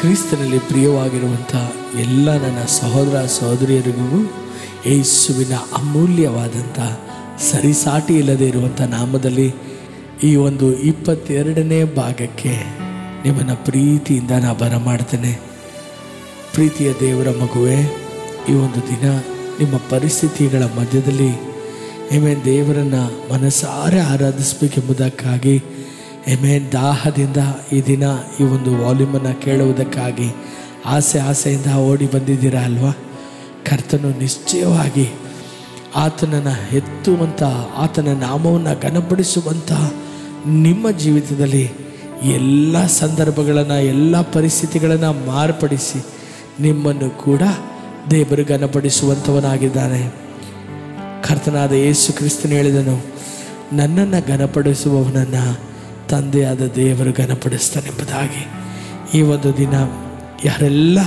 ಕ್ರಿಸ್ತನಲ್ಲಿ ಪ್ರಿಯವಾಗಿರುವಂಥ ಎಲ್ಲ ನನ್ನ ಸಹೋದರ ಸಹೋದರಿಯರಿಗೂ ಯೇಸುವಿನ ಅಮೂಲ್ಯವಾದಂಥ ಸರಿಸಾಟಿ ಇಲ್ಲದೆ ಇರುವಂಥ ನಾಮದಲ್ಲಿ ಈ ಒಂದು 22ನೇ ಭಾಗಕ್ಕೆ ನಿಮ್ಮನ್ನು ಪ್ರೀತಿಯಿಂದ ನಾನು ಬರಮಾಡ್ತೇನೆ. ಪ್ರೀತಿಯ ದೇವರ ಮಗುವೆ, ಈ ಒಂದು ದಿನ ನಿಮ್ಮ ಪರಿಸ್ಥಿತಿಗಳ ಮಧ್ಯದಲ್ಲಿ ದೇವರನ್ನು ಮನಸಾರೆ ಆರಾಧಿಸಬೇಕೆಂಬುದಕ್ಕಾಗಿ ದಾಹದಿಂದ ಈ ದಿನ ಈ ಒಂದು ವಾಲ್ಯೂಮನ್ನು ಕೇಳುವುದಕ್ಕಾಗಿ ಆಸೆಯಿಂದ ಓಡಿ ಬಂದಿದ್ದೀರಾ ಅಲ್ವಾ? ಕರ್ತನು ನಿಶ್ಚಯವಾಗಿ ಆತನನ್ನು ಎತ್ತುವಂಥ, ಆತನ ನಾಮವನ್ನು ಘನಪಡಿಸುವಂಥ ನಿಮ್ಮ ಜೀವಿತದಲ್ಲಿ ಎಲ್ಲ ಸಂದರ್ಭಗಳನ್ನು, ಎಲ್ಲ ಪರಿಸ್ಥಿತಿಗಳನ್ನು ಮಾರ್ಪಡಿಸಿ ನಿಮ್ಮನ್ನು ಕೂಡ ದೇವರು ಘನಪಡಿಸುವಂಥವನಾಗಿದ್ದಾನೆ. ಕರ್ತನಾದ ಯೇಸು ಕ್ರಿಸ್ತನು ಹೇಳಿದನು, ನನ್ನನ್ನು ಘನಪಡಿಸುವವನನ್ನು ತಂದೆಯಾದ ದೇವರು ಘನಪಡಿಸ್ತಾನೆಂಬುದಾಗಿ. ಈ ಒಂದು ದಿನ ಯಾರೆಲ್ಲ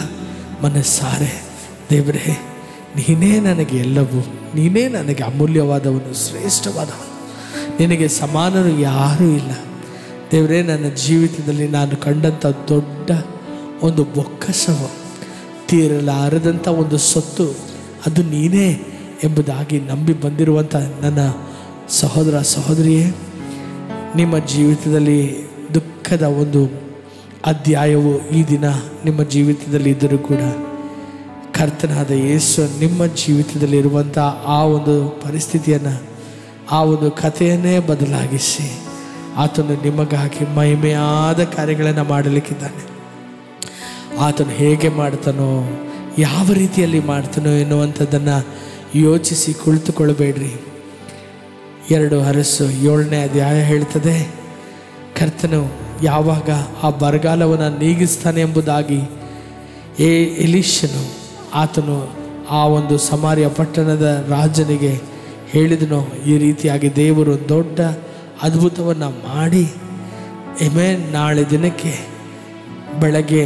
ಮನಸ್ಸಾರೆ, ದೇವರೇ ನೀನೇ ನನಗೆ ಎಲ್ಲವೂ, ನೀನೇ ನನಗೆ ಅಮೂಲ್ಯವಾದವನು, ಶ್ರೇಷ್ಠವಾದವನು, ನಿನಗೆ ಸಮಾನರು ಯಾರೂ ಇಲ್ಲ. ದೇವರೇ, ನನ್ನ ಜೀವಿತದಲ್ಲಿ ನಾನು ಕಂಡಂಥ ದೊಡ್ಡ ಒಂದು ಬೊಕ್ಕಸವು, ತೀರಲಾರದಂಥ ಒಂದು ಸೊತ್ತು, ಅದು ನೀನೇ ಎಂಬುದಾಗಿ ನಂಬಿ ಬಂದಿರುವಂಥ ನನ್ನ ಸಹೋದರ ಸಹೋದರಿಯೇ, ನಿಮ್ಮ ಜೀವಿತದಲ್ಲಿ ದುಃಖದ ಒಂದು ಅಧ್ಯಾಯವು ಈ ದಿನ ನಿಮ್ಮ ಜೀವಿತದಲ್ಲಿ ಇದ್ದರೂ ಕೂಡ ಕರ್ತನಾದ ಯೇಸು ನಿಮ್ಮ ಜೀವಿತದಲ್ಲಿ ಇರುವಂಥ ಆ ಒಂದು ಪರಿಸ್ಥಿತಿಯನ್ನು, ಆ ಒಂದು ಕಥೆಯನ್ನೇ ಬದಲಾಗಿಸಿ ಆತನು ನಿಮಗಾಗಿ ಮಹಿಮೆಯಾದ ಕಾರ್ಯಗಳನ್ನು ಮಾಡಲಿಕ್ಕಿದ್ದಾನೆ. ಆತನು ಹೇಗೆ ಮಾಡ್ತಾನೋ, ಯಾವ ರೀತಿಯಲ್ಲಿ ಮಾಡ್ತಾನೋ ಎನ್ನುವಂಥದ್ದನ್ನು ಯೋಚಿಸಿ ಕುಳಿತುಕೊಳ್ಳಬೇಡ್ರಿ. 2 ಅರಸು 7ನೇ ಅಧ್ಯಾಯ ಹೇಳ್ತದೆ, ಕರ್ತನು ಯಾವಾಗ ಆ ಬರಗಾಲವನ್ನು ನೀಗಿಸ್ತಾನೆ ಎಂಬುದಾಗಿ ಎಲೀಷನು ಆತನು ಆ ಒಂದು ಸಮಾರ್ಯ ಪಟ್ಟಣದ ರಾಜನಿಗೆ ಹೇಳಿದನು. ಈ ರೀತಿಯಾಗಿ ದೇವರು ದೊಡ್ಡ ಅದ್ಭುತವನ್ನು ಮಾಡಿ ನಾಳೆ ದಿನಕ್ಕೆ ಬೆಳಗ್ಗೆ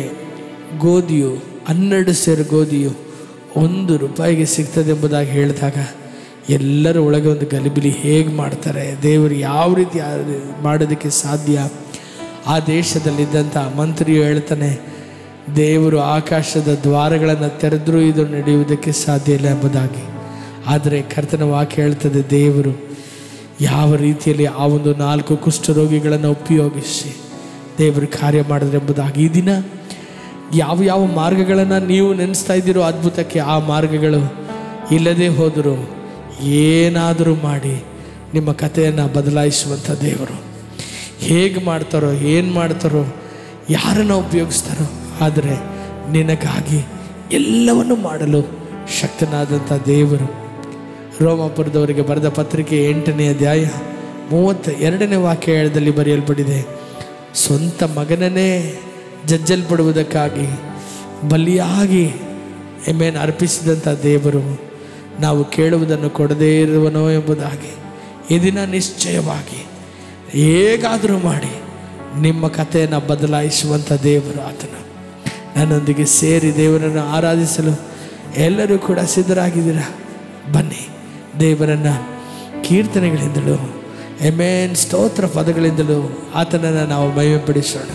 ಗೋಧಿಯು 12 ಸೇರು ಗೋಧಿಯು ₹1 ಸಿಗ್ತದೆ ಎಂಬುದಾಗಿ ಹೇಳಿದಾಗ ಎಲ್ಲರ ಒಳಗೆ ಒಂದು ಗಲಿಬಿಲಿ. ಹೇಗೆ ಮಾಡ್ತಾರೆ, ದೇವರು ಯಾವ ರೀತಿ ಮಾಡೋದಕ್ಕೆ ಸಾಧ್ಯ? ಆ ದೇಶದಲ್ಲಿದ್ದಂಥ ಮಂತ್ರಿಯು ಹೇಳ್ತಾನೆ, ದೇವರು ಆಕಾಶದ ದ್ವಾರಗಳನ್ನು ತೆರೆದರೂ ಇದು ನಡೆಯುವುದಕ್ಕೆ ಸಾಧ್ಯ ಇಲ್ಲ ಎಂಬುದಾಗಿ. ಆದರೆ ಕರ್ತನ ವಾಕ್ಯ ಹೇಳ್ತದೆ, ದೇವರು ಯಾವ ರೀತಿಯಲ್ಲಿ ಆ ಒಂದು 4 ಕುಷ್ಠರೋಗಿಗಳನ್ನು ಉಪಯೋಗಿಸಿ ದೇವರು ಕಾರ್ಯ ಮಾಡಿದ್ರೆ ಎಂಬುದಾಗಿ. ಈ ದಿನ ಯಾವ ಮಾರ್ಗಗಳನ್ನು ನೀವು ನೆನೆಸ್ತಾ ಇದ್ದೀರೋ ಅದ್ಭುತಕ್ಕೆ, ಆ ಮಾರ್ಗಗಳು ಇಲ್ಲದೆ ಹೋದರೂ ಏನಾದರೂ ಮಾಡಿ ನಿಮ್ಮ ಕಥೆಯನ್ನು ಬದಲಾಯಿಸುವಂಥ ದೇವರು ಹೇಗೆ ಮಾಡ್ತಾರೋ, ಏನು ಮಾಡ್ತಾರೋ, ಯಾರನ್ನು ಉಪಯೋಗಿಸ್ತಾರೋ, ಆದರೆ ನಿನಗಾಗಿ ಎಲ್ಲವನ್ನು ಮಾಡಲು ಶಕ್ತನಾದಂಥ ದೇವರು. ರೋಮಾಪುರದವರಿಗೆ ಬರೆದ ಪತ್ರಿಕೆ 8ನೇ ಅಧ್ಯಾಯ 32ನೇ ವಾಕ್ಯದಲ್ಲಿ ಬರೆಯಲ್ಪಟ್ಟಿದೆ, ಸ್ವಂತ ಮಗನನ್ನೇ ಜಜ್ಜಲ್ಪಡುವುದಕ್ಕಾಗಿ ಬಲಿಯಾಗಿ ಅರ್ಪಿಸಿದಂಥ ದೇವರು ನಾವು ಕೇಳುವುದನ್ನು ಕೊಡದೇ ಇರುವನೋ ಎಂಬುದಾಗಿ. ಈ ದಿನ ನಿಶ್ಚಯವಾಗಿ ಹೇಗಾದರೂ ಮಾಡಿ ನಿಮ್ಮ ಕಥೆಯನ್ನು ಬದಲಾಯಿಸುವಂಥ ದೇವರು ಆತನು. ನನ್ನೊಂದಿಗೆ ಸೇರಿ ದೇವರನ್ನು ಆರಾಧಿಸಲು ಎಲ್ಲರೂ ಕೂಡ ಸಿದ್ಧರಾಗಿದ್ದೀರಾ? ಬನ್ನಿ, ದೇವರನ್ನು ಕೀರ್ತನೆಗಳಿಂದಲೂ ಸ್ತೋತ್ರ ಪದಗಳಿಂದಲೂ ಆತನನ್ನು ನಾವು ಮಹಿಮೆಪಡಿಸೋಣ.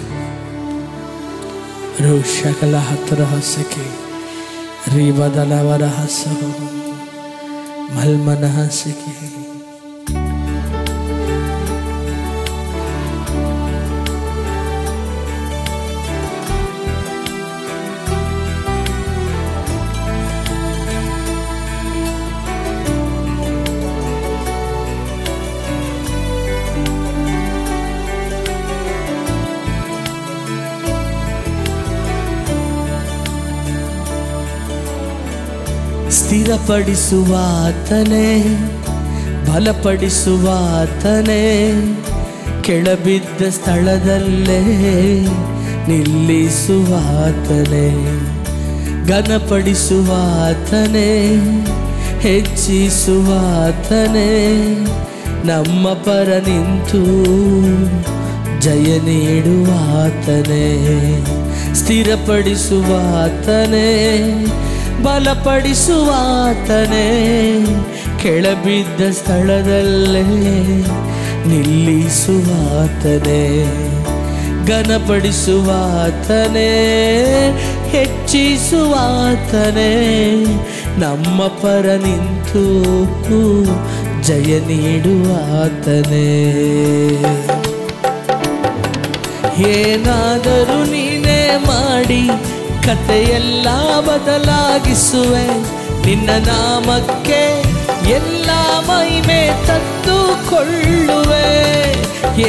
ಋಷಕಲ ಹತ್ತರ ಹಸಕೆ ರೀಬದಲವರ ಹಸ ಮಲ್ಮನ ಹಸಕೆ ಸ್ಥಿರಪಡಿಸುವಾತನೇ, ಬಲಪಡಿಸುವಾತನೇ, ಕೆಳಬಿದ್ದ ಸ್ಥಳದಲ್ಲೇ ನಿಲ್ಲಿಸುವಾತನೇ, ಘನಪಡಿಸುವಾತನೇ, ಹೆಚ್ಚಿಸುವಾತನೇ, ನಮ್ಮ ಪರ ನಿಂತು ಜಯ ನೀಡುವಾತನೇ. ಸ್ಥಿರಪಡಿಸುವಾತನೇ, ಬಲಪಡಿಸುವಾತನೇ, ಕೆಳಬಿದ್ದ ಸ್ಥಳದಲ್ಲೇ ನಿಲ್ಲಿಸುವಾತನೇ, ಘನಪಡಿಸುವಾತನೇ, ಹೆಚ್ಚಿಸುವಾತನೇ, ನಮ್ಮ ಪರ ನಿಂತು ಜಯ ನೀಡುವಾತನೇ. ಏನಾದರೂ ನೀನೇ ಮಾಡಿ ಕಥೆಯೆಲ್ಲ ಬದಲಾಗಿಸುವೆ, ನಿನ್ನ ನಾಮಕ್ಕೆ ಎಲ್ಲ ಮಹಿಮೆ ತಂದುಕೊಳ್ಳುವೆ.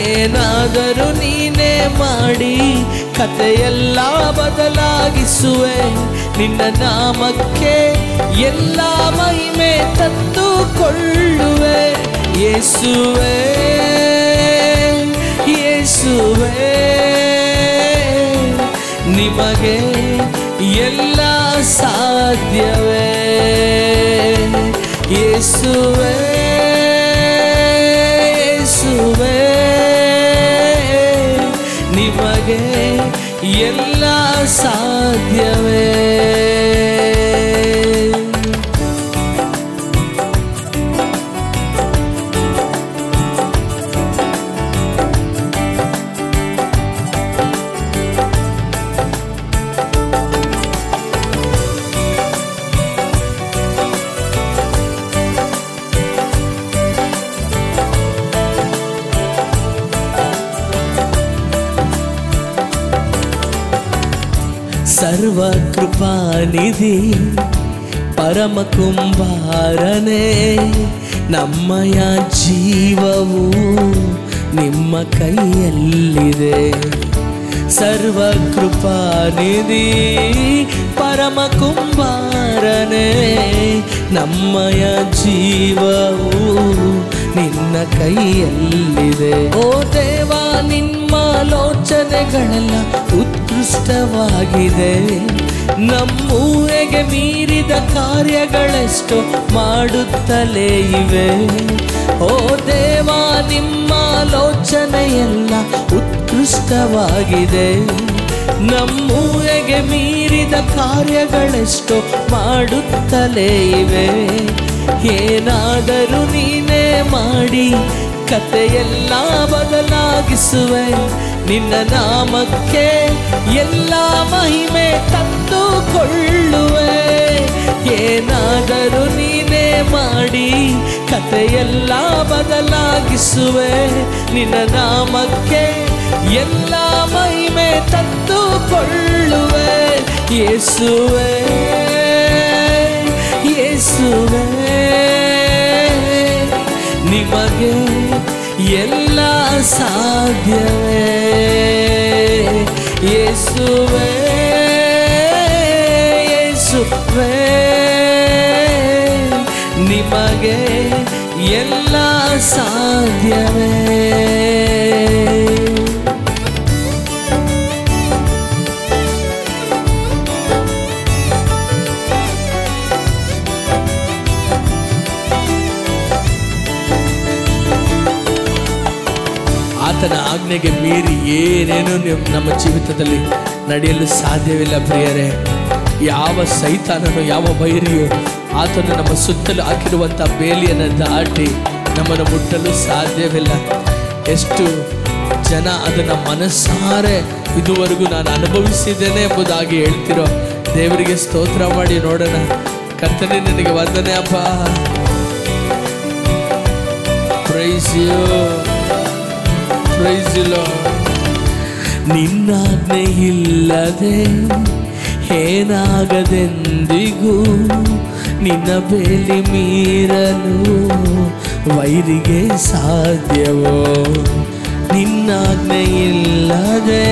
ಏನಾದರೂ ನೀನೇ ಮಾಡಿ ಕಥೆಯೆಲ್ಲ ಬದಲಾಗಿಸುವೆ, ನಿನ್ನ ನಾಮಕ್ಕೆ ಎಲ್ಲ ಮಹಿಮೆ ತಂದುಕೊಳ್ಳುವೆ. ಯೇಸುವೇ ಯೇಸುವೇ, ನಿಮಗೆ ಎಲ್ಲ ಸಾಧ್ಯವೇ. ಯೇಸುವೇ ಯೇಸುವೇ, ನಿಮಗೆ ಎಲ್ಲ ಸಾಧ್ಯವೇ. ಸರ್ವ ಕೃಪಾನಿಧಿ ಪರಮ ಕುಂಬಾರನೇ, ನಮ್ಮಯ ಜೀವವು ನಿಮ್ಮ ಕೈಯಲ್ಲಿದೆ. ಸರ್ವ ಕೃಪಾನಿಧಿ ಪರಮ ಕುಂಬಾರನೇ, ನಮ್ಮಯ ಜೀವವು ನಿನ್ನ ಕೈಯಲ್ಲಿದೆ. ಓ ದೇವಾ, ನಿಮ್ಮ ಆಲೋಚನೆಗಳೆಲ್ಲ ಉತ್ಕೃಷ್ಟವಾಗಿದೆ, ನಮ್ಮೂಹೆಗೆ ಮೀರಿದ ಕಾರ್ಯಗಳೆಷ್ಟು ಮಾಡುತ್ತಲೇ ಇವೆ. ಓ ದೇವಾ, ನಿಮ್ಮ ಆಲೋಚನೆಯೆಲ್ಲ ಉತ್ಕೃಷ್ಟವಾಗಿದೆ, ನಮ್ಮೂಹೆಗೆ ಮೀರಿದ ಕಾರ್ಯಗಳೆಷ್ಟು ಮಾಡುತ್ತಲೇ ಇವೆ. ಏನಾದರೂ ನೀನೇ ಮಾಡಿ ಕಥೆಯೆಲ್ಲ ಬದಲಾಗಿಸುವೆ, ನಿನ್ನ ನಾಮಕ್ಕೆ ಎಲ್ಲ ಮಹಿಮೆ ತಂದುಕೊಳ್ಳುವೆ. ಏನಾದರೂ ನೀನೇ ಮಾಡಿ ಕಥೆಯೆಲ್ಲ ಬದಲಾಗಿಸುವೆ, ನಿನ್ನ ನಾಮಕ್ಕೆ ಎಲ್ಲ ಮಹಿಮೆ ತಂದುಕೊಳ್ಳುವೆ. ಯೇಸುವೇ ಯೇಸುವೇ, ನಿಮಗೆ ಎಲ್ಲ ಸಾಧ್ಯವೇ. ಯೇಸುವೇ ಯೇಸುವೇ, ನಿಮಗೆ ಎಲ್ಲ ಸಾಧ್ಯವೇ. ಆತನ ಆಜ್ಞೆಗೆ ಮೀರಿ ಏನೇನು ನಮ್ಮ ಜೀವಿತದಲ್ಲಿ ನಡೆಯಲು ಸಾಧ್ಯವಿಲ್ಲ ಪ್ರಿಯರೇ. ಯಾವ ಸೈತಾನನು, ಯಾವ ವೈರಿಯು ಆತನು ನಮ್ಮ ಸುತ್ತಲೂ ಹಾಕಿರುವಂಥ ಬೇಲಿಯನ್ನು ದಾಟಿ ನಮ್ಮನ್ನು ಮುಟ್ಟಲು ಸಾಧ್ಯವಿಲ್ಲ. ಎಷ್ಟು ಜನ ಅದನ್ನು ಮನಸ್ಸಾರೆ ಇದುವರೆಗೂ ನಾನು ಅನುಭವಿಸಿದ್ದೇನೆ ಎಂಬುದಾಗಿ ಹೇಳ್ತಿರೋ ದೇವರಿಗೆ ಸ್ತೋತ್ರ ಮಾಡಿ ನೋಡೋಣ. ಕರ್ತನೇ, ನಿನಗೆ ವಂದನೆ ಅಪ್ಪ. Praise you, praise you lord. ನಿನ್ನಾಜ್ಞೆ ಇಲ್ಲದೆ ಏನಾಗದೆಂದಿಗೂ, ನಿನ್ನ ಬೇಲಿ ಮೀರಲು ವೈರಿಗೆ ಸಾಧ್ಯವೋ. ನಿನ್ನಾಜ್ಞೆ ಇಲ್ಲದೆ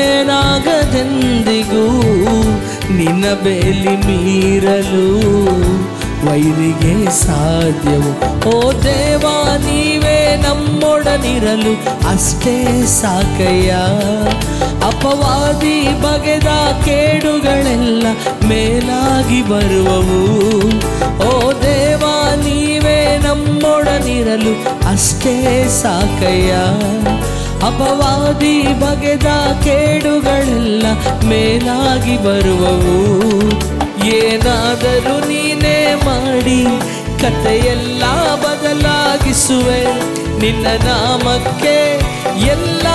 ಏನಾಗದೆಂದಿಗೂ, ನಿನ್ನ ಬೇಲಿ ಮೀರಲು ವೈರಿಗೆ ಸಾಧ್ಯವು. ಓ ದೇವಾ, ನೀವೇ ನಮ್ಮೊಡನಿರಲು ಅಷ್ಟೇ ಸಾಕಯ್ಯ. ಅಪವಾದಿ ಬಗೆದ ಕೇಡುಗಳೆಲ್ಲ ಮೇಲಾಗಿ ಬರುವವು. ಓ ದೇವಾ, ನೀವೇ ನಮ್ಮೊಡನಿರಲು ಅಷ್ಟೇ ಸಾಕಯ್ಯ. ಅಪವಾದಿ ಬಗೆದ ಕೇಡುಗಳೆಲ್ಲ ಮೇಲಾಗಿ ಬರುವವು. ಏನಾದರೂ ನೀನೇ ಮಾಡಿ ಕಥೆಯೆಲ್ಲ ಬದಲಾಗಿಸುವೆ, ನಿನ್ನ ನಾಮಕ್ಕೆ ಎಲ್ಲ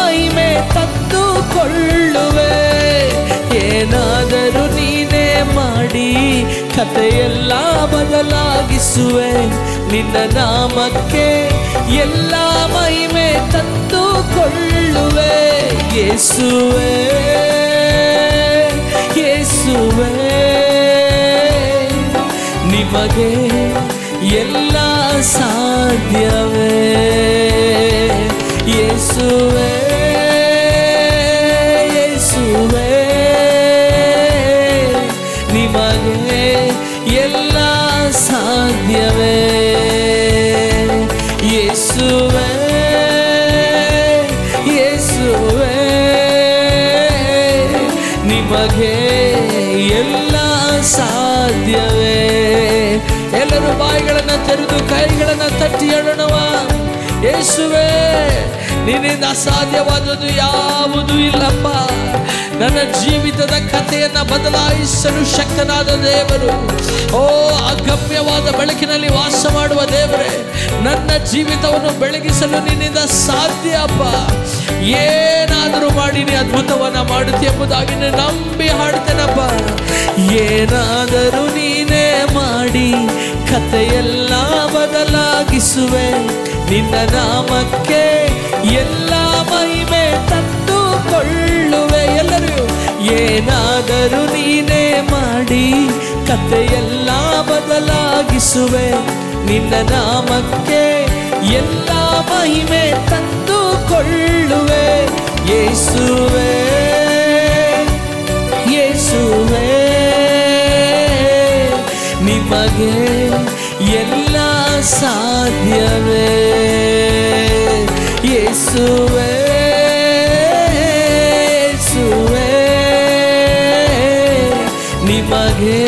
ಮಹಿಮೆ ತಂದುಕೊಳ್ಳುವೆ. ಏನಾದರೂ ನೀನೇ ಮಾಡಿ ಕಥೆಯೆಲ್ಲ ಬದಲಾಗಿಸುವೆ. ನಿನ್ನ ನಾಮಕ್ಕೆ ಎಲ್ಲ ಮಹಿಮೆ ತಂದುಕೊಳ್ಳುವೆ. ಯೇಸುವೇ ಯೇಸುವೇ, ನಿಮಗೆ ಎಲ್ಲ ಸಾಧ್ಯವೇ. ಯೇಸುವೇ ಯೇಸುವೇ, ನಿಮಗೆ ಎಲ್ಲ ಸಾಧ್ಯವೇ. ಯೇಸುವೇ ಯೇಸುವೇ, ನಿಮಗೆ ಎಲ್ಲ ಸಾಧ್ಯವೇ. ಎಲ್ಲರೂ ಬಾಯಿಗಳನ್ನು ತೆರೆದು ಕೈಗಳನ್ನು ತಟ್ಟಿ ಹೇಳೋಣವಾ? ಯೇಸುವೇ, ನಿನ್ನಿಂದ ಅಸಾಧ್ಯವಾದದ್ದು ಯಾವುದೂ ಇಲ್ಲಪ್ಪ. ನನ್ನ ಜೀವಿತದ ಕಥೆಯನ್ನು ಬದಲಾಯಿಸಲು ಶಕ್ತನಾದ ದೇವರು. ಓ ಅಗಮ್ಯವಾದ ಬೆಳಕಿನಲ್ಲಿ ವಾಸ ಮಾಡುವ ದೇವರೇ, ನನ್ನ ಜೀವಿತವನ್ನು ಬೆಳಗಿಸಲು ನಿನ್ನಿಂದ ಸಾಧ್ಯ ಅಪ್ಪ. ಏನಾದರೂ ಮಾಡಿ ನೀ ಅದ್ಭುತವನ್ನ ಮಾಡುತ್ತಿ ಎಂಬುದಾಗಿ ನಂಬಿ ಹಾಡ್ತೇನಪ್ಪ. ಏನಾದರೂ ನೀನೇ ಮಾಡಿ ಕಥೆಯೆಲ್ಲ ಬದಲಾಗಿಸುವೆ. ನಿನ್ನ ನಾಮಕ್ಕೆ ಎಲ್ಲ ಮಹಿಮೆ ತಂದುಕೊಳ್ಳುವೆ. ಎಲ್ಲರೂ ಏನಾದರೂ ನೀನೇ ಮಾಡಿ ಕಥೆಯೆಲ್ಲ ಬದಲಾಗಿಸುವೆ. ನಿನ್ನ ನಾಮಕ್ಕೆ ಎಲ್ಲ ಮಹಿಮೆ ತಂದುಕೊಳ್ಳುವೆ. ಯೇಸುವೇ ಯೇಸುವೇ, ನಿಮಗೆ ಎಲ್ಲ ಸಾಧ್ಯವೇ. ಯೇಸುವೇ ಯೇಸುವೇ, ನಿಮಗೆ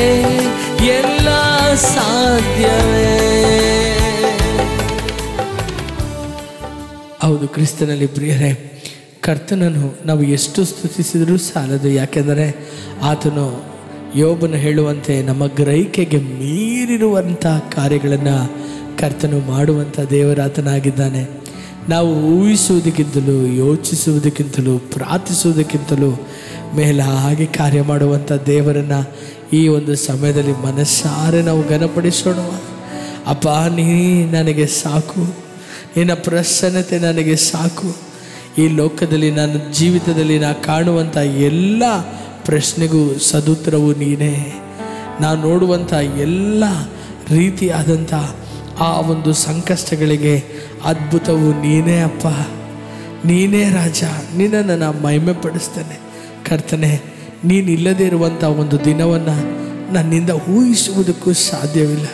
ಎಲ್ಲ ಸಾಧ್ಯವೇ. ಹೌದು ಕ್ರಿಸ್ತನಲ್ಲಿ ಪ್ರಿಯರೇ, ಕರ್ತನನ್ನು ನಾವು ಎಷ್ಟು ಸ್ತುತಿಸಿದರೂ ಸಾಲದು. ಯಾಕೆಂದರೆ ಆತನು ಯೋಬನು ಹೇಳುವಂತೆ ನಮ್ಮ ಗ್ರಹಿಕೆಗೆ ಮೀರಿರುವಂಥ ಕಾರ್ಯಗಳನ್ನು ಕರ್ತನು ಮಾಡುವಂಥ ದೇವರಾತನಾಗಿದ್ದಾನೆ. ನಾವು ಊಹಿಸುವುದಕ್ಕಿಂತಲೂ ಯೋಚಿಸುವುದಕ್ಕಿಂತಲೂ ಪ್ರಾರ್ಥಿಸುವುದಕ್ಕಿಂತಲೂ ಮೇಲೆ ಹಾಗೆ ಕಾರ್ಯ ಮಾಡುವಂಥ ದೇವರನ್ನು ಈ ಒಂದು ಸಮಯದಲ್ಲಿ ಮನಸ್ಸಾರೆ ನಾವು ಘನಪಡಿಸೋಣ. ಅಪ್ಪ, ನೀ ನನಗೆ ಸಾಕು, ನಿನ್ನ ಪ್ರಸನ್ನತೆ ನನಗೆ ಸಾಕು. ಈ ಲೋಕದಲ್ಲಿ ನನ್ನ ಜೀವಿತದಲ್ಲಿ ನಾ ಕಾಣುವಂಥ ಎಲ್ಲ ಪ್ರಶ್ನೆಗೂ ಸದುತ್ತರವು ನೀನೇ. ನಾನು ನೋಡುವಂಥ ಎಲ್ಲ ರೀತಿಯಾದಂಥ ಆ ಒಂದು ಸಂಕಷ್ಟಗಳಿಗೆ ಅದ್ಭುತವು ನೀನೇ ಅಪ್ಪ. ನೀನೇ ರಾಜ. ನಿನ್ನನ್ನು ನಾನು ಮಹಿಮೆ ಪಡಿಸ್ತೇನೆ ಕರ್ತನೆ. ನೀನಿಲ್ಲದೆ ಇರುವಂಥ ಒಂದು ದಿನವನ್ನು ನನ್ನಿಂದ ಊಹಿಸುವುದಕ್ಕೂ ಸಾಧ್ಯವಿಲ್ಲ.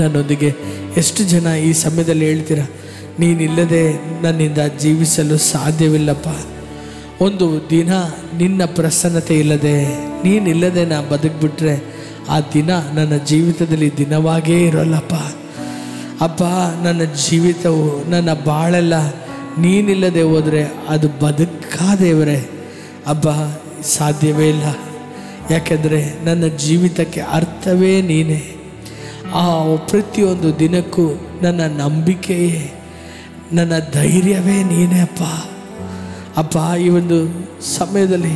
ನನ್ನೊಂದಿಗೆ ಎಷ್ಟು ಜನ ಈ ಸಮಯದಲ್ಲಿ ಹೇಳ್ತೀರಾ, ನೀನಿಲ್ಲದೆ ನನ್ನಿಂದ ಜೀವಿಸಲು ಸಾಧ್ಯವಿಲ್ಲಪ್ಪ. ಒಂದು ದಿನ ನಿನ್ನ ಪ್ರಸನ್ನತೆ ಇಲ್ಲದೆ, ನೀನಿಲ್ಲದೆ ನಾ ಬದುಕಿಬಿಟ್ರೆ ಆ ದಿನ ನನ್ನ ಜೀವಿತದಲ್ಲಿ ದಿನವಾಗೇ ಇರೋಲ್ಲಪ್ಪ. ಅಪ್ಪ, ನನ್ನ ಜೀವಿತವು, ನನ್ನ ಬಾಳೆಲ್ಲ ನೀನಿಲ್ಲದೆ ಹೋದರೆ ಅದು ಬದುಕಾದೇವರೇ ಅಪ್ಪ, ಸಾಧ್ಯವೇ ಇಲ್ಲ. ಯಾಕೆಂದರೆ ನನ್ನ ಜೀವಿತಕ್ಕೆ ಅರ್ಥವೇ ನೀನೇ. ಆ ಪ್ರತಿಯೊಂದು ದಿನಕ್ಕೂ ನನ್ನ ನಂಬಿಕೆಯೇ, ನನ್ನ ಧೈರ್ಯವೇ ನೀನೇ ಅಪ್ಪ. ಅಪ್ಪ, ಈ ಒಂದು ಸಮಯದಲ್ಲಿ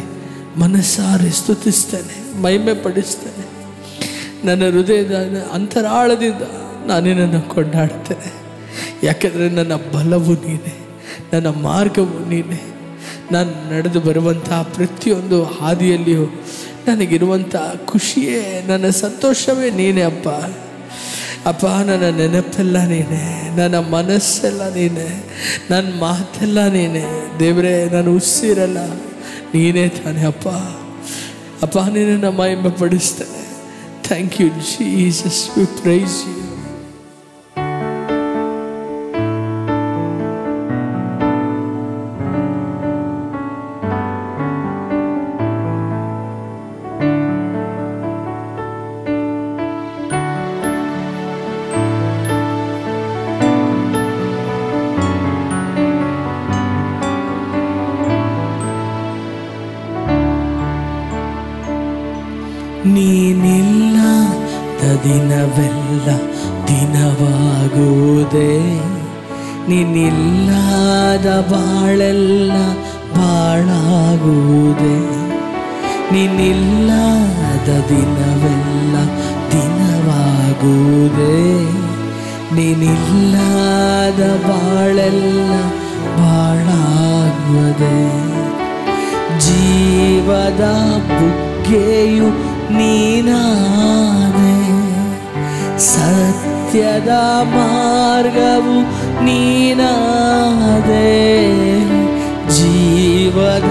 ಮನಸ್ಸಾರೆ ಸ್ತುತಿಸ್ತೇನೆ, ಮಹಿಮೆ ಪಡಿಸ್ತೇನೆ. ನನ್ನ ಹೃದಯದ ಅಂತರಾಳದಿಂದ ನಾನು ನಿನ್ನನ್ನು ಕೊಂಡಾಡ್ತೇನೆ. ಯಾಕೆಂದರೆ ನನ್ನ ಬಲವು ನೀನೆ, ನನ್ನ ಮಾರ್ಗವು ನೀನೆ. ನಾನು ನಡೆದು ಬರುವಂಥ ಪ್ರತಿಯೊಂದು ಹಾದಿಯಲ್ಲಿಯೂ ನನಗಿರುವಂಥ ಖುಷಿಯೇ, ನನ್ನ ಸಂತೋಷವೇ ನೀನೇ ಅಪ್ಪ. ಅಪ್ಪ, ನನ್ನ ನೆನಪೆಲ್ಲ ನೀನೆ, ನನ್ನ ಮನಸ್ಸೆಲ್ಲ ನೀನೆ, ನನ್ನ ಮಾತೆಲ್ಲ ನೀನೆ. ದೇವರೇ, ನಾನು ಉಸಿರಲ್ಲ ನೀನೇ ತಾನೆ ಅಪ್ಪ. ಅಪ್ಪ, ನಿನ್ನನ್ನು ಮಹಿಮೆ ಪಡಿಸ್ತೇನೆ. Thank you Jesus, we praise you. ನೀನಿಲ್ಲದ ದಿನವೆಲ್ಲ ದಿನವಾಗುವುದೇ, ನೀನಿಲ್ಲದ ಬಾಳೆಲ್ಲ ಬಾಳಾಗುವುದೇ, ನೀನಿಲ್ಲದ ದಿನವೆಲ್ಲ ದಿನವಾಗುವುದೇ, ನೀನಿಲ್ಲದ ಬಾಳೆಲ್ಲ ಬಾಳಾಗುವುದೇ. ಜೀವದ ಬುಗ್ಗೆಯು ನೀನಾದೆ, ಸತ್ಯದ ಮಾರ್ಗವು ನೀನಾದೆ. ಜೀವದ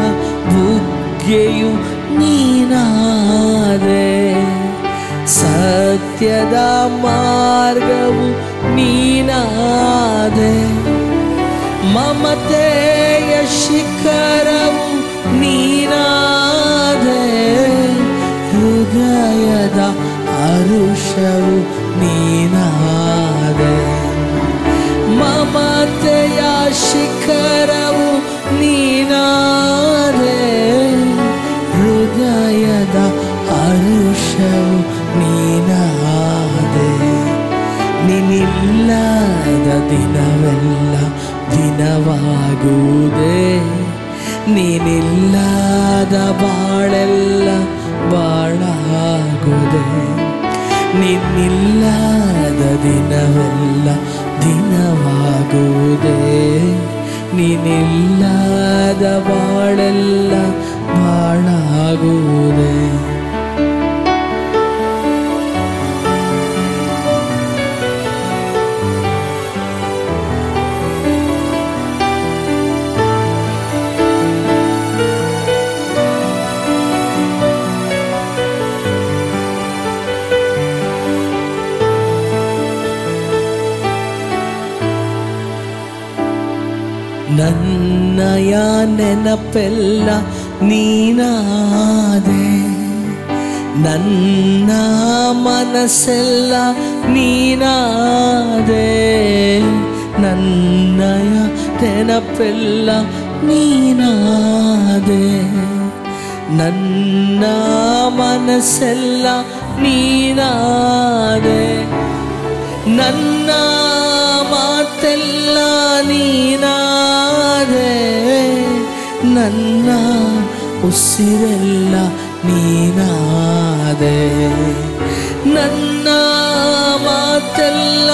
ಬುಗ್ಗೆಯು ನೀನಾದೆ, ಸತ್ಯದ ಮಾರ್ಗವು ನೀನಾದೆ. ಮಮತೆಯ ಶಿಖರವು ನೀನಾದೆ, ಹೃದಯದ ಹರುಷವು ನೀನಾದೆ. ಮಮತೆಯ ಶಿಖರವು ನೀನಾದೆ, ಹೃದಯದ ಹರುಷವು ನೀನಾದೆ. ನೀನಿಲ್ಲದ ದಿನವೆಲ್ಲ ದಿನವಾಗುವುದೇ, ನೀನಿಲ್ಲದ ಬಾಳೆಲ್ಲ ಬಾಳಾಗುವುದೇ. ನೀನಿಲ್ಲದ ದಿನವೆಲ್ಲ ದಿನವಾಗುವುದೇ, ನೀನಿಲ್ಲದ ಬಾಳೆಲ್ಲ ಬಾಳಾಗುವುದೇ. ನನ್ನಯ ನೆನಪೆಲ್ಲ ನೀನಾದೆ, ನನ್ನ ಮನಸ್ಸೆಲ್ಲ ನೀನಾದೆ. ನನ್ನಯ ನೆನಪೆಲ್ಲ ನೀನಾದೆ, ನನ್ನ ಮನಸ್ಸೆಲ್ಲ ನೀನಾದೆ. ನನ್ನ ಮಾತೆಲ್ಲ ನೀನಾದೆ, ನನ್ನ ಉಸಿರೆಲ್ಲ ನೀನಾದೆ. ನನ್ನ ಮಾತೆಲ್ಲ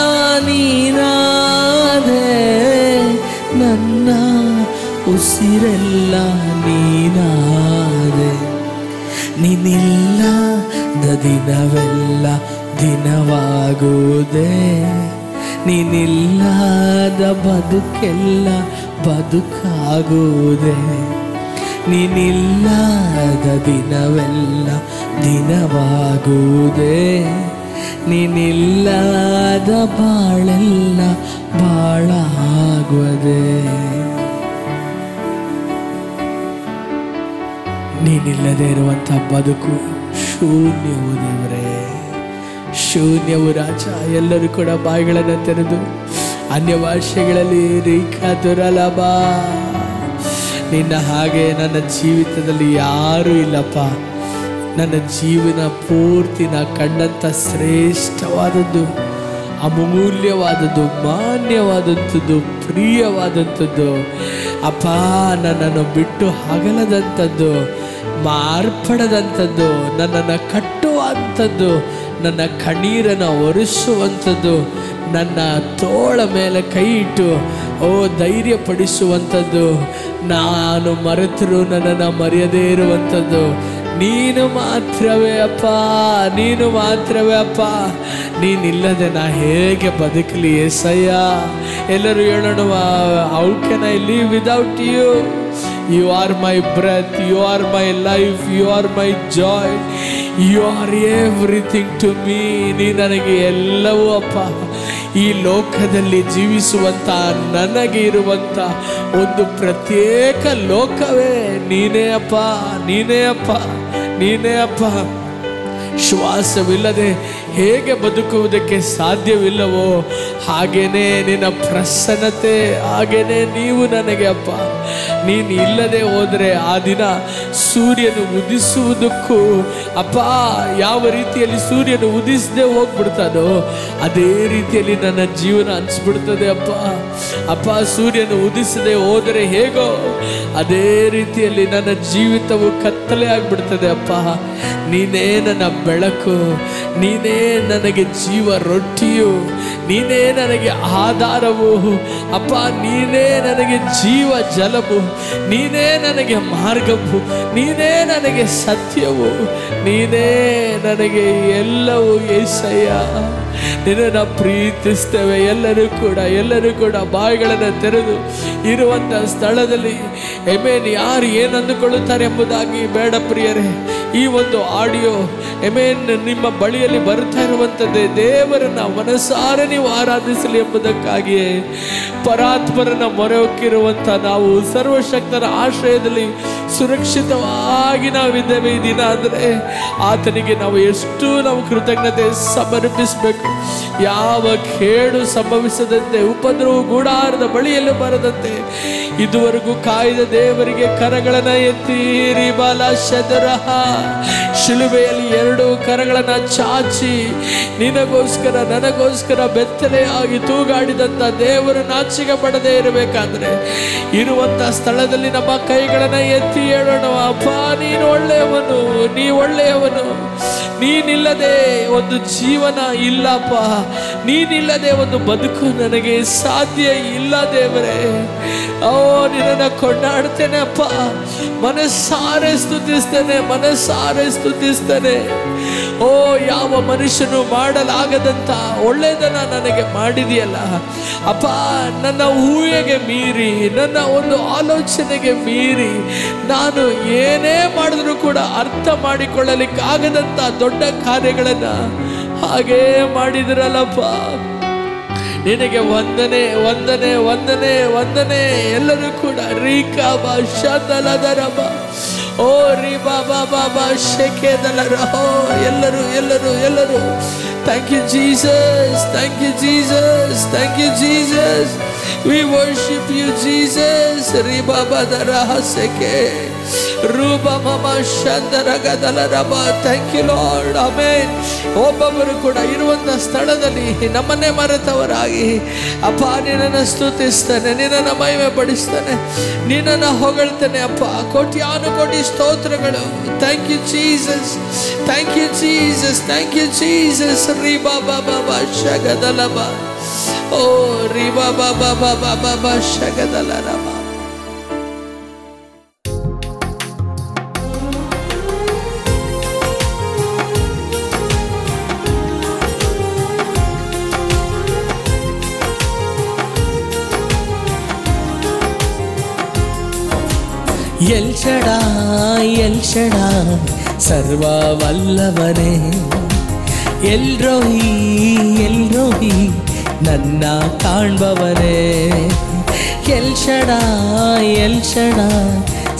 ನೀನಾದೆ, ನನ್ನ ಉಸಿರೆಲ್ಲ ನೀನಾದೆ. ನೀನಿಲ್ಲದ ದಿನವೆಲ್ಲ ದಿನವಾಗುವುದೇ, ನೀನಿಲ್ಲದ ಬದುಕೆಲ್ಲ ಬದುಕಾಗುವುದೇ. ನೀನಿಲ್ಲದ ದಿನವೆಲ್ಲ ದಿನವಾಗುವುದೇ, ನೀನಿಲ್ಲದ ಬಾಳೆಲ್ಲ ಬಾಳಾಗುವುದೇ. ನೀನಿಲ್ಲದೆ ಇರುವಂಥ ಬದುಕು ಶೂನ್ಯವು ದೇವರೇ, ಶೂನ್ಯವು ರಾಜ. ಎಲ್ಲರೂ ಕೂಡ ಬಾಯಿಗಳನ್ನು ತೆರೆದು ಅನ್ಯ ಭಾಷೆಗಳಲ್ಲಿ ರೇಖಾ ದುರಲಭ, ನಿನ್ನ ಹಾಗೆ ನನ್ನ ಜೀವಿತದಲ್ಲಿ ಯಾರೂ ಇಲ್ಲಪ್ಪ. ನನ್ನ ಜೀವನ ಪೂರ್ತಿ ನಾ ಕಂಡಂಥ ಶ್ರೇಷ್ಠವಾದದ್ದು, ಅಮೂಲ್ಯವಾದದ್ದು, ಮಾನ್ಯವಾದಂಥದ್ದು, ಪ್ರಿಯವಾದಂಥದ್ದು ಅಪ್ಪ, ನನ್ನನ್ನು ಬಿಟ್ಟು ಹಗಲದಂಥದ್ದು, ಮಾರ್ಪಡದಂಥದ್ದು, ನನ್ನನ್ನು ಕಟ್ಟುವಂಥದ್ದು, ನನ್ನ ಕಣ್ಣೀರನ್ನು ಒರೆಸುವಂಥದ್ದು, ನನ್ನ ತೋಳ ಮೇಲೆ ಕೈ ಇಟ್ಟು ಧೈರ್ಯಪಡಿಸುವಂಥದ್ದು, ನಾನು ಮರೆತರೂ ನನ್ನನ್ನು ಮರೆಯದೇ ಇರುವಂಥದ್ದು ನೀನು ಮಾತ್ರವೇ ಅಪ್ಪ, ನೀನು ಮಾತ್ರವೇ ಅಪ್ಪ. ನೀನಿಲ್ಲದೆ ನಾ ಹೇಗೆ ಬದುಕಲಿ ಏಸಯ್ಯ? ಎಲ್ಲರೂ ಹೇಳೋಣ, how can I live without you? You are my breath, you are my life, you are my joy, you are everything to me. ನೀ ನನಗೆ ಎಲ್ಲವೂ ಅಪ್ಪ. ಈ ಲೋಕದಲ್ಲಿ ಜೀವಿಸುವಂಥ ನನಗೆ ಇರುವಂಥ ಒಂದು ಪ್ರತ್ಯೇಕ ಲೋಕವೇ ನೀನೇ ಅಪ್ಪ, ನೀನೇ ಅಪ್ಪ, ನೀನೇ ಅಪ್ಪ. ಶ್ವಾಸವಿಲ್ಲದೆ ಹೇಗೆ ಬದುಕುವುದಕ್ಕೆ ಸಾಧ್ಯವಿಲ್ಲವೋ ಹಾಗೇನೆ ನಿನ್ನ ಪ್ರಸನ್ನತೆ, ಹಾಗೇನೆ ನೀವು ನನಗೆ ಅಪ್ಪ. ನೀನು ಇಲ್ಲದೆ ಹೋದರೆ ಆ ದಿನ ಸೂರ್ಯನು ಉದಿಸುವುದಕ್ಕೂ ಅಪ್ಪ ಯಾವ ರೀತಿಯಲ್ಲಿ ಸೂರ್ಯನು ಉದಿಸದೆ ಹೋಗ್ಬಿಡ್ತಾನೋ ಅದೇ ರೀತಿಯಲ್ಲಿ ನನ್ನ ಜೀವನ ಅನಿಸ್ಬಿಡ್ತದೆ ಅಪ್ಪ. ಅಪ್ಪ ಸೂರ್ಯನು ಉದಿಸದೆ ಹೋದರೆ ಹೇಗೋ ಅದೇ ರೀತಿಯಲ್ಲಿ ನನ್ನ ಜೀವಿತವು ಕತ್ತಲೆ ಆಗಿಬಿಡ್ತದೆ ಅಪ್ಪ. ನೀನೇ ನನ್ನ ಬೆಳಕು, ನೀನೇ ನನಗೆ ಜೀವ ರೊಟ್ಟಿಯು, ನೀನೇ ನನಗೆ ಆಧಾರವು ಅಪ್ಪ. ನೀನೇ ನನಗೆ ಜೀವ ಜಲವು, ನೀನೇ ನನಗೆ ಮಾರ್ಗವು, ನೀನೇ ನನಗೆ ಸತ್ಯವು, ನೀನೇ ನನಗೆ ಎಲ್ಲವೂ యేసయ్య. ನಿನ್ನನ್ನು ಪ್ರೀತಿಸ್ತೇವೆ. ಎಲ್ಲರೂ ಕೂಡ ಬಾಯಿಗಳನ್ನು ತೆರೆದು ಇರುವಂಥ ಸ್ಥಳದಲ್ಲಿ ಎಮೇನ್ ಯಾರು ಏನು ಅಂದುಕೊಳ್ಳುತ್ತಾರೆ ಎಂಬುದಾಗಿ ಬೇಡ ಪ್ರಿಯರೇ. ಈ ಒಂದು ಆಡಿಯೋ ಎಮೇನ್ ನಿಮ್ಮ ಬಳಿಯಲ್ಲಿ ಬರ್ತಾ ಇರುವಂಥದ್ದೇ ದೇವರನ್ನ ಮನಸಾರೆ ನೀವು ಆರಾಧಿಸಲಿ ಎಂಬುದಕ್ಕಾಗಿಯೇ ಪರಾತ್ಮರನ್ನ ಮೊರೆ ಹೊಕ್ಕಿರುವಂಥ ನಾವು ಸರ್ವಶಕ್ತರ ಆಶ್ರಯದಲ್ಲಿ ಸುರಕ್ಷಿತವಾಗಿ ನಾವಿದ್ದೇವೆ. ಈ ದಿನ ಅಂದರೆ ಆತನಿಗೆ ನಾವು ಎಷ್ಟು ನಾವು ಕೃತಜ್ಞತೆ ಸಮರ್ಪಿಸಬೇಕು. ಯಾವ ಕೇಡು ಸಂಭವಿಸದಂತೆ, ಉಪದ್ರವ ಗೂಡಾರದ ಬಳಿಯಲ್ಲೂ ಬರದಂತೆ ಇದುವರೆಗೂ ಕಾಯ್ದ ದೇವರಿಗೆ ಕರಗಳನ್ನು ಎತ್ತಿ ಬಾಲ ಶದರಹ ಶಿಲುಬೆಯಲ್ಲಿ 2 ಕರಗಳನ್ನು ಚಾಚಿ ನಿನಗೋಸ್ಕರ ನನಗೋಸ್ಕರ ಬೆತ್ತಲೆಯಾಗಿ ತೂಗಾಡಿದಂಥ ದೇವರು ನಾಚಿಕೆ ಪಡದೇ ಇರಬೇಕಾದ್ರೆ ಇರುವಂಥ ಸ್ಥಳದಲ್ಲಿ ನಮ್ಮ ಕೈಗಳನ್ನು ಎತ್ತಿ ಹೇಳೋಣ, ಅಪ್ಪ ನೀನು ಒಳ್ಳೆಯವನು, ನೀ ಒಳ್ಳೆಯವನು. ನೀನಿಲ್ಲದೆ ಒಂದು ಜೀವನ ಇಲ್ಲಪ್ಪ, ನೀನಿಲ್ಲದೆ ಒಂದು ಬದುಕು ನನಗೆ ಸಾಧ್ಯ ಇಲ್ಲ ದೇವರೇ. ಓ ನಿನ್ನನ್ನು ಕೊಂಡಾಡ್ತೇನೆ ಅಪ್ಪ, ಮನಸಾರೆ ಸ್ತುತಿಸ್ತೇನೆ. ಓ ಯಾವ ಮನುಷ್ಯನು ಮಾಡಲಾಗದಂಥ ಒಳ್ಳೆಯದನ್ನ ನನಗೆ ಮಾಡಿದೆಯಲ್ಲ ಅಪ್ಪ. ನನ್ನ ಊಹೆಗೆ ಮೀರಿ, ನನ್ನ ಒಂದು ಆಲೋಚನೆಗೆ ಮೀರಿ ನಾನು ಏನೇ ಮಾಡಿದ್ರು ಕೂಡ ಅರ್ಥ ಮಾಡಿಕೊಳ್ಳಲಿಕ್ಕಾಗದಂಥ ದೊಡ್ಡ ಕಾರ್ಯಗಳನ್ನು ಹಾಗೇ ಮಾಡಿದ್ರಲ್ಲಪ್ಪ. ನಿನಗೆ ವಂದನೆ ವಂದನೆ ವಂದನೆ ವಂದನೆ. ಎಲ್ಲರೂ ಕೂಡ ರೀಕಾಬ ಶದಲದರಬ ಓ ರೀ ಬಾಬಾ ಬಾಬಾ ಶೆಕೆದಲರ ಓ ಎಲ್ಲರೂ thank you Jesus, thank you Jesus, thank you Jesus. We worship you Jesus. ರೀ ಬಾಬಾ ದರಹ ಸೆಕೆ ರೂಪ ಮಮ ಶಂದರಗದಲರಬ. Thank you lord. ಆಮೆನ್. ಒಬ್ಬೊಬ್ಬರು ಕೂಡ ಇರುವಂಥ ಸ್ಥಳದಲ್ಲಿ ನಮ್ಮನ್ನೇ ಮರೆತವರಾಗಿ ಅಪ್ಪ ನಿನ್ನನ್ನು ಸ್ತುತಿಸ್ತಾನೆ, ನಿನ್ನನ್ನು ಮಹಿಮೆ ಪಡಿಸ್ತಾನೆ, ನಿನ್ನನ್ನು ಹೊಗಳ್ತಾನೆ ಅಪ್ಪ. ಕೋಟ್ಯಾನುಕೋಟಿ ಸ್ತೋತ್ರಗಳು. Thank you Jesus, thank you Jesus, thank you Jesus. ರೀ ಬಾಬಾ ಬಾಬಾ ಶಗದಲಬ ಓ ರೀ ಬಾಬಾ ಬಾಬಾ ಬಾಬಾ ಶಗದಲರಬ. ಎಲ್ ಶಡಾಯ್ ಸರ್ವವಲ್ಲವನೇ, ಎಲ್ ರೋಹಿ ನನ್ನ ಕಾಣ್ಬವನೇ. ಎಲ್ ಶಡಾಯ್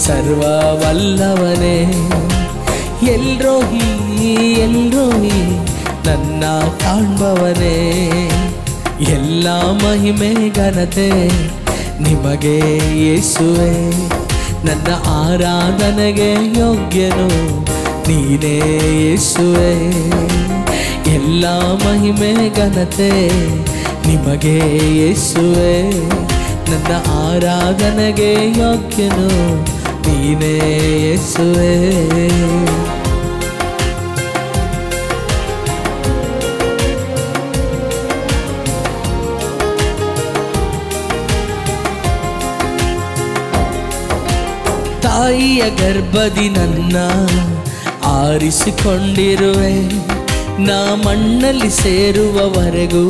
ಸರ್ವವಲ್ಲವನೇ, ಎಲ್ ರೋಹಿ ನನ್ನ ಕಾಣ್ಬವನೇ. ಎಲ್ಲ ಮಹಿಮೆ ಘನತೆ ನಿಮಗೆ ಯೇಸುವೆ, ನನ್ನ ಆರಾಧನೆಗೆ ಯೋಗ್ಯನು ನೀನೇ ಯೇಸುವೆ. ಎಲ್ಲ ಮಹಿಮೆ ಘನತೆ ನಿಮಗೆ ಯೇಸುವೆ, ನನ್ನ ಆರಾಧನೆಗೆ ಯೋಗ್ಯನು ನೀನೇ ಯೇಸುವೆ. ತಾಯಿಯ ಗರ್ಭದಿ ನನ್ನ ಆರಿಸಿಕೊಂಡಿರುವೆ, ನಾ ಮಣ್ಣಲ್ಲಿ ಸೇರುವವರೆಗೂ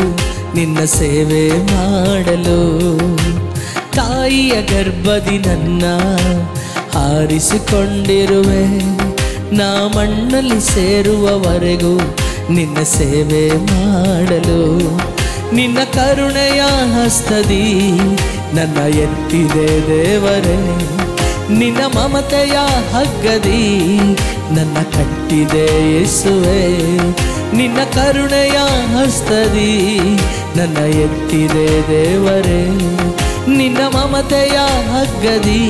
ನಿನ್ನ ಸೇವೆ ಮಾಡಲು. ತಾಯಿಯ ಗರ್ಭದಿ ನನ್ನ ಆರಿಸಿಕೊಂಡಿರುವೆ, ನಾ ಮಣ್ಣಲ್ಲಿ ಸೇರುವವರೆಗೂ ನಿನ್ನ ಸೇವೆ ಮಾಡಲು. ನಿನ್ನ ಕರುಣೆಯ ಹಸ್ತದಿ ನನ್ನ ಎತ್ತಿದೆ ದೇವರೇ, ನಿನ್ನ ಮಮತೆಯ ಹಗ್ಗದಿ ನನ್ನ ಕಟ್ಟಿದೆ ಯೇಸುವೆ. ನಿನ್ನ ಕರುಣೆಯ ಹಸ್ತದಿ ನನ್ನ ಎತ್ತಿದೆ ದೇವರೇ, ನಿನ್ನ ಮಮತೆಯ ಹಗ್ಗದಿ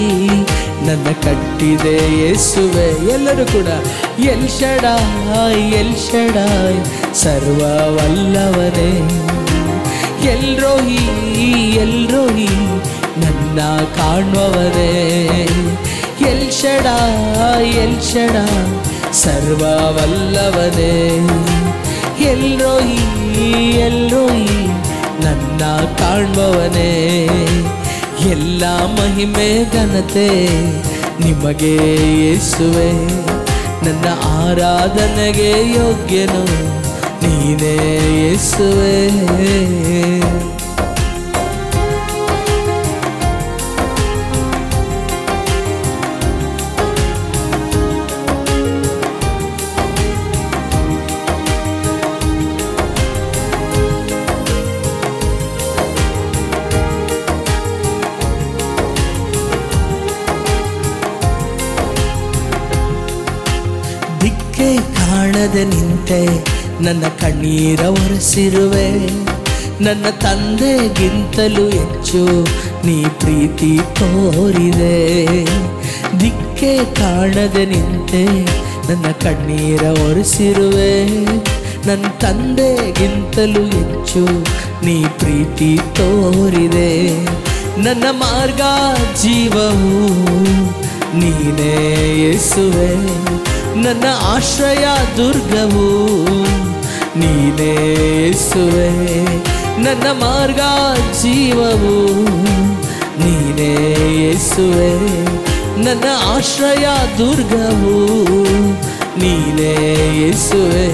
ನನ್ನ ಕಟ್ಟಿದೆ ಯೇಸುವೆ. ಎಲ್ಲರೂ ಕೂಡ ಎಲ್ ಶಡಾಯ್ ಎಲ್ ಶಡಾಯ್ ಸರ್ವವಲ್ಲವನೇ, ಎಲ್ ರೋಹಿ ಎಲ್ ರೋಹಿ ನನ್ನ ಕಾಣುವವನೇ, ಎಲ್ ಶಡಾಯ್ ಎಲ್ ಶಡಾಯ್ ಸರ್ವವಲ್ಲವನೇ, ಎಲ್ ರೋಹಿ ನನ್ನ ಕಾಣುವವನೇ. ಎಲ್ಲ ಮಹಿಮೆ ಘನತೆ ನಿಮಗೆ ಯೇಸುವೆ, ನನ್ನ ಆರಾಧನೆಗೆ ಯೋಗ್ಯನು ನೀನೇ ಯೇಸುವೆ. ದಿಕ್ಕೆ ಕಾಣದೆ ನಿಂತೆ ನನ್ನ ಕಣ್ಣೀರ ಒರೆಸಿರುವೆ, ನನ್ನ ತಂದೆಗಿಂತಲೂ ಹೆಚ್ಚು ನೀ ಪ್ರೀತಿ ತೋರಿದೆ. ದಿಕ್ಕೆ ಕಾಣದೆ ನಿಂತೆ ನನ್ನ ಕಣ್ಣೀರ ಒರೆಸಿರುವೆ, ನನ್ನ ತಂದೆಗಿಂತಲೂ ಹೆಚ್ಚು ನೀ ಪ್ರೀತಿ ತೋರಿದೆ. ನನ್ನ ಮಾರ್ಗ ಜೀವವು ನೀನೇ ಯೇಸುವೆ, ನನ್ನ ಆಶ್ರಯ ದುರ್ಗವು ನೀನೇ ಯೇಸುವೆ, ನನ್ನ ಮಾರ್ಗ ಜೀವವು ನೀನೇ ಯೇಸುವೆ, ನನ್ನ ಆಶ್ರಯ ದುರ್ಗವು ನೀನೇ ಯೇಸುವೆ.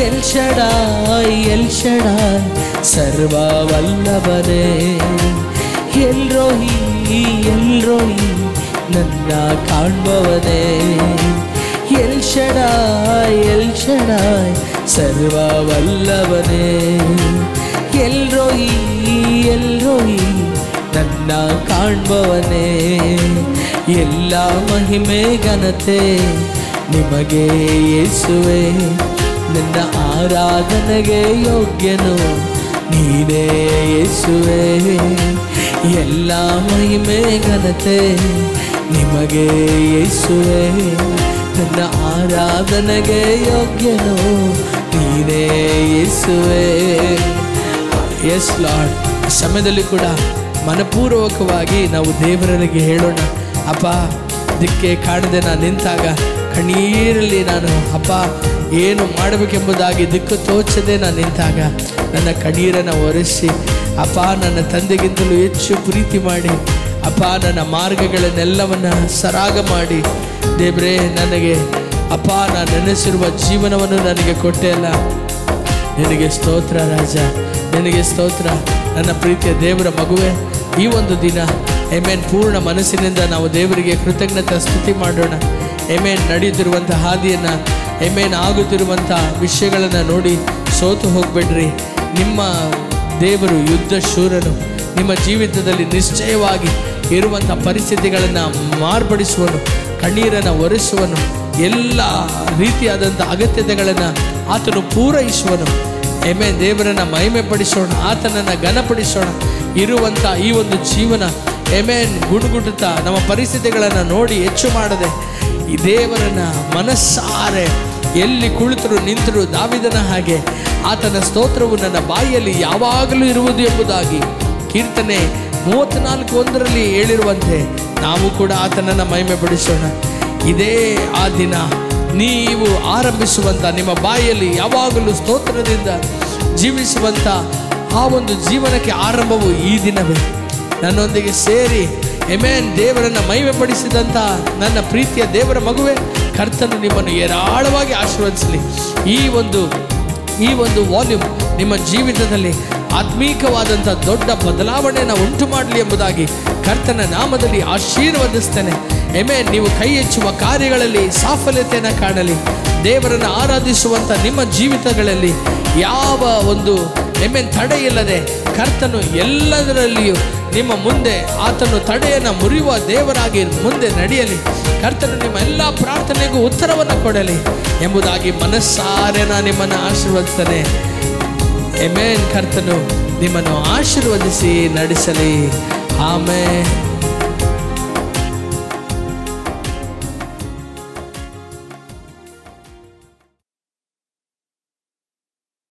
ಎಲ್ ಶಡಾಯ್ ಸರ್ವವಲ್ಲಭನೇ, ಎಲ್ ರೋಹಿ ನನ್ನ ಕಾಣುವವನೇ, ಎಲ್ ಶಡಾಯ್ ಸರ್ವವಲ್ಲಭನೇ, ಎಲ್ ರೋಹಿ ನನ್ನ ಕಾಣುವವನೇ. ಎಲ್ಲ ಮಹಿಮೆ ಘನತೆ ನಿಮಗೆ ಯೇಸುವೆ, ನನ್ನ ಆರಾಧನೆಗೆ ಯೋಗ್ಯನು ನೀನೇ ಯೇಸುವೆ. ಎಲ್ಲ ಮಹಿಮೆ ಘನತೆ ನಿಮಗೆ ಯೇಸುವೆ, ನನ್ನ ಆರಾಧನೆಗೆ ಯೋಗ್ಯನು ನೀನೇ ಯೇಸುವೆ. ಎಸ್ ಲಾರ್ಡ್, ಸಮಯದಲ್ಲಿ ಕೂಡ ಮನಪೂರ್ವಕವಾಗಿ ನಾವು ದೇವರಿಗೆ ಹೇಳೋಣ, ಅಪ್ಪ ದಿಕ್ಕೆ ಕಾಣದೆ ನಾನು ನಿಂತಾಗ ಕಣ್ಣೀರಲ್ಲಿ ನಾನು ಅಪ್ಪ ಏನು ಮಾಡಬೇಕೆಂಬುದಾಗಿ ದಿಕ್ಕು ತೋಚದೆ ನಾನು ನಿಂತಾಗ ನನ್ನ ಕಣ್ಣೀರನ್ನು ಒರೆಸಿ ಅಪ್ಪ ನನ್ನ ತಂದೆಗಿಂತಲೂ ಹೆಚ್ಚು ಪ್ರೀತಿ ಮಾಡಿ ಅಪ್ಪ ನನ್ನ ಮಾರ್ಗಗಳನ್ನೆಲ್ಲವನ್ನು ಸರಾಗ ಮಾಡಿ ದೇವರೇ ನನಗೆ ಅಪ್ಪ ನಾನು ನೆನೆಸಿರುವ ಜೀವನವನ್ನು ನನಗೆ ಕೊಟ್ಟೆ ಅಲ್ಲ, ನಿನಗೆ ಸ್ತೋತ್ರ ರಾಜ, ನಿನಗೆ ಸ್ತೋತ್ರ. ನನ್ನ ಪ್ರೀತಿಯ ದೇವರ ಮಗುವೆ, ಈ ಒಂದು ದಿನ ಆಮೆನ್ ಪೂರ್ಣ ಮನಸ್ಸಿನಿಂದ ನಾವು ದೇವರಿಗೆ ಕೃತಜ್ಞತಾ ಸ್ತುತಿ ಮಾಡೋಣ. ಆಮೆನ್ ನಡೆಯುತ್ತಿರುವಂಥ ಹಾದಿಯನ್ನು ಆಮೆನ್ ಆಗುತ್ತಿರುವಂಥ ವಿಷಯಗಳನ್ನು ನೋಡಿ ಸೋತು ಹೋಗಬೇಡ್ರಿ. ನಿಮ್ಮ ದೇವರು ಯುದ್ಧ ಶೂರನು, ನಿಮ್ಮ ಜೀವಿತದಲ್ಲಿ ನಿಶ್ಚಯವಾಗಿ ಇರುವಂಥ ಪರಿಸ್ಥಿತಿಗಳನ್ನು ಮಾರ್ಪಡಿಸುವನು, ಕಣ್ಣೀರನ್ನು ಒರೆಸುವನು, ಎಲ್ಲ ರೀತಿಯಾದಂಥ ಅಗತ್ಯತೆಗಳನ್ನು ಆತನು ಪೂರೈಸುವನು. ಆಮೆನ್. ದೇವರನ್ನು ಮಹಿಮೆ ಪಡಿಸೋಣ, ಆತನನ್ನು ಘನಪಡಿಸೋಣ. ಇರುವಂಥ ಈ ಒಂದು ಜೀವನ ಆಮೆನ್ ಗುಣಗುಟ್ಟುತ್ತಾ ನಮ್ಮ ಪರಿಸ್ಥಿತಿಗಳನ್ನು ನೋಡಿ ಹೆಚ್ಚು ಮಾಡದೆ ಈ ದೇವರನ್ನು ಮನಸ್ಸಾರೆ ಎಲ್ಲಿ ಕುಳಿತರು ನಿಂತರು ದಾವಿದನ ಹಾಗೆ ಆತನ ಸ್ತೋತ್ರವು ನನ್ನ ಬಾಯಿಯಲ್ಲಿ ಯಾವಾಗಲೂ ಇರುವುದು ಎಂಬುದಾಗಿ ಕೀರ್ತನೆ 34:1 ಹೇಳಿರುವಂತೆ ನಾವು ಕೂಡ ಆತನನ್ನು ಮಹಿಮೆ ಪಡಿಸೋಣ. ಇದೇ ಆ ದಿನ ನೀವು ಆರಂಭಿಸುವಂಥ ನಿಮ್ಮ ಬಾಯಿಯಲ್ಲಿ ಯಾವಾಗಲೂ ಸ್ತೋತ್ರದಿಂದ ಜೀವಿಸುವಂಥ ಆ ಒಂದು ಜೀವನಕ್ಕೆ ಆರಂಭವು ಈ ದಿನವೇ. ನನ್ನೊಂದಿಗೆ ಸೇರಿ ಆಮೆನ್ ದೇವರನ್ನು ಮಹಿಮೆ ಪಡಿಸಿದಂಥ ನನ್ನ ಪ್ರೀತಿಯ ದೇವರ ಮಗುವೆ, ಕರ್ತನು ನಿಮ್ಮನ್ನು ಏರಾಳವಾಗಿ ಆಶೀರ್ವದಿಸಲಿ. ಈ ಒಂದು ವಾಲ್ಯೂಮ್ ನಿಮ್ಮ ಜೀವಿತದಲ್ಲಿ ಆತ್ಮೀಕವಾದಂಥ ದೊಡ್ಡ ಬದಲಾವಣೆಯನ್ನು ಉಂಟು ಮಾಡಲಿ ಎಂಬುದಾಗಿ ಕರ್ತನ ನಾಮದಲ್ಲಿ ಆಶೀರ್ವದಿಸ್ತೇನೆ. ಆಮೆನ್. ನೀವು ಕೈ ಹೆಚ್ಚುವ ಕಾರ್ಯಗಳಲ್ಲಿ ಸಾಫಲ್ಯತೆಯನ್ನು ಕಾಣಲಿ. ದೇವರನ್ನು ಆರಾಧಿಸುವಂಥ ನಿಮ್ಮ ಜೀವಿತಗಳಲ್ಲಿ ಯಾವ ಒಂದು ಆಮೆನ್. ತಡೆ ಇಲ್ಲದೆ ಕರ್ತನು ಎಲ್ಲದರಲ್ಲಿಯೂ ನಿಮ್ಮ ಮುಂದೆ ಆತನು ತಡೆಯನ್ನು ಮುರಿಯುವ ದೇವರಾಗಿ ಮುಂದೆ ನಡೆಯಲಿ. ಕರ್ತನು ನಿಮ್ಮ ಎಲ್ಲ ಪ್ರಾರ್ಥನೆಗೂ ಉತ್ತರವನ್ನು ಕೊಡಲಿ ಎಂಬುದಾಗಿ ಮನಸ್ಸಾರೆ ನಾನು ನಿಮ್ಮನ್ನು ಆಶೀರ್ವದಿಸ್ತೇನೆ. ಆಮೆನ್. ಕರ್ತನು ನಿಮ್ಮನ್ನು ಆಶೀರ್ವದಿಸಿ ನಡೆಸಲಿ. ಆಮೆನ್.